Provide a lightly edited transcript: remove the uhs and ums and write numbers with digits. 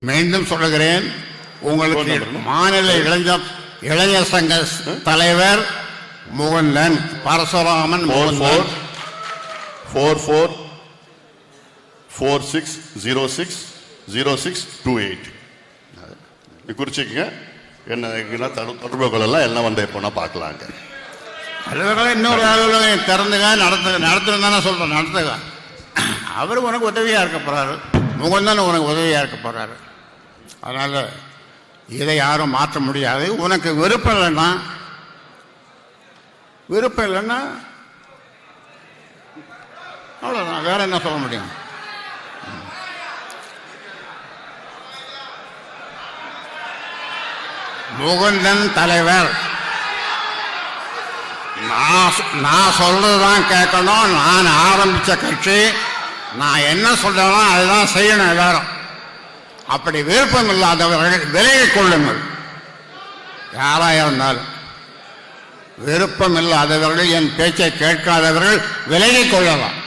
மீண்டும் சொல்லுகிறேன், உங்களுக்கு மாநில இளைஞர் சங்க தலைவர் முகுந்தன் பரசுராமன். 4446060628 குறிச்சிக்கங்க. என்ன தொடர்புகள் எல்லாம் எல்லாம் வந்து எப்போனா பார்க்கலாங்க. அலுவலகம் இன்னொரு அலுவலகம் திறந்துங்க, நடத்துன்னு தானே சொல்கிறேன், நடத்துங்க. அவர் உனக்கு உதவியாக இருக்க போகிறாரு, முகுந்தன் உனக்கு உதவியாக இருக்க போகிறாரு. அதனால் இதை யாரும் மாற்ற முடியாது. உனக்கு விருப்பம் இல்லைன்னா அவ்வளோதான், வேற என்ன சொல்ல முடியும்? முகுந்தன் தலைவர், நான் சொல்றதுதான் கேட்கணும். நான் ஆரம்பிச்ச கட்சி, நான் என்ன சொல்றேனோ அதுதான் செய்யணும் எல்லாரும். அப்படி விருப்பம் இல்லாதவர்கள் விலகிக் கொள்ளுங்கள். யாராக இருந்தாலும் விருப்பம் இல்லாதவர்கள், என் பேச்சை கேட்காதவர்கள் விலகிக் கொள்ளலாம்.